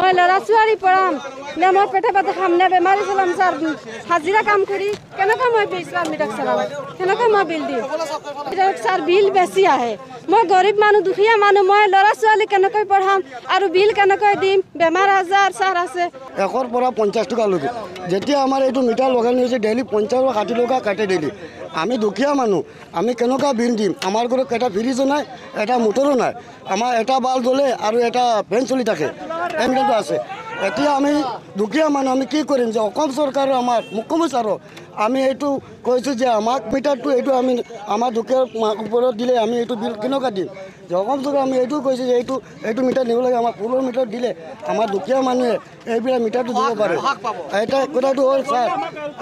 মই ল'ৰা ছোৱালী পঢ়াম নে মই পেটে পাতে খাম নে বেমাৰী চলাম ছাৰ হাজিৰা কাম কৰি কেনেকৈ মই মিটাক চলাম কেনেকৈ মই বিল দিম ছাৰ বিল বেছি আহে মই গৰীব মানুহ দুখীয়া মানুহ মই ল'ৰা ছোৱালী কেনেকৈ পঢ়াম আৰু বিল কেনেকৈ দিম বেমাৰ আজাৰ ছাৰ আছে 100 পৰা 50 টকালৈকে যেতিয়া আমাৰ এইটো মিটাৰ লগাই হৈছে ডেইলি 50 বা 60 টকা কাটে ডেইলি আমি দুখীয়া মানুহ আমি কেনেকুৱা বিল দিম আমাৰ ঘৰত এটা ফ্ৰিজো নাই এটা মটৰো নাই আমাৰ এটা বাল্ব জ্বলে আৰু এটা ফেন চলি থাকে এমটো আছে এতিয়া আমি দুখীয়া মানুহ আমি কি কৰিম যে অসম চৰকাৰৰ আমাৰ মুখ্যমন্ত্ৰী ছাৰ আমি এইটো কৈছোঁ যে আমাক মিটাৰটো এইটো আমি আমাৰ দুখীয়াৰ ওপৰত দিলে আমি এইটো বিল কেনেকুৱা দিম যে অসম চৰকাৰ আমি এইটো কৈছোঁ যে এইটো মিটাৰ দিব লাগে আমাৰ ফুলৰ মিটাৰ দিলে আমাৰ দুখীয়া মানুহে এইবিলাক মিটাৰটো দিব পাৰে এটা কথাটো হ'ল ছাৰ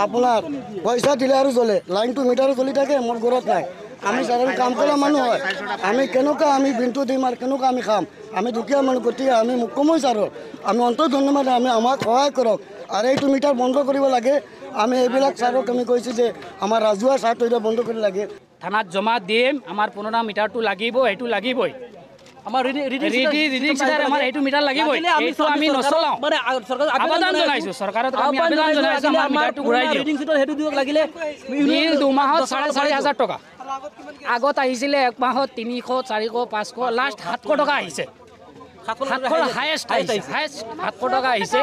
আপোনাৰ পইচা দিলে আৰু জ্বলে লাইনটো মিটাৰো জ্বলি থাকে মোৰ ঘৰত নাই আমি সাধাৰণ কাম কৰা মানুহ হয় আমি কেনেকুৱা আমি বিলটো দিম আৰু কেনেকুৱা আমি খাম আমি দুখীয়া মানুহ গতিকে আমি মুখ্যমন্ত্ৰী ছাৰক আমি অন্তত ধন্যবাদ আমি আমাক সহায় কৰক আৰু এইটো মিটাৰ বন্ধ কৰিব লাগে আমি এইবিলাক ছাৰক আমি কৈছোঁ যে আমাৰ ৰাজহুৱা ছাৰটো এটা বন্ধ কৰিব লাগে থানাত জমা দিম আমাৰ পুৰণা মিটাৰটো লাগিব এইটো লাগিবই আমাৰ ৰিডিং চিটাৰ আমাৰ এইটো মিটাৰ লাগিবই এইটো আমি নচলাও মানে আবেদন জনাইছো চৰকাৰত আমি আবেদন জনাইছো আমাৰ মিটাৰটো ঘূৰাই দিয়ক ৰিডিং চিটাৰ হেতু দিয়ক লাগিলে বিল 2 মাহত 4,500 টকা আগত আহিছিলে 1 মাহত 300 400 500 লাষ্ট 700 টকা আহিছে 700 হাইয়েস্ট 700 টকা আহিছে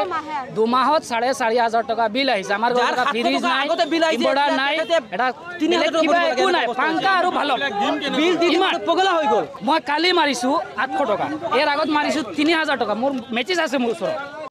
2 মাহত 4,500 টকা বিল আহিছে আমাৰ ঘৰত ফ্ৰিজ নাই ইনভাৰ্টাৰ নাই এটা 3,000 টকা একো নাই পাংকা আৰু ভাল বিল দিমান পগলা হৈ গ'ল মই কালি মাৰিছো 800 টকা এৰ আগত মাৰিছো 3,000 টকা মোৰ মেচেজ আছে মোৰ ওচৰত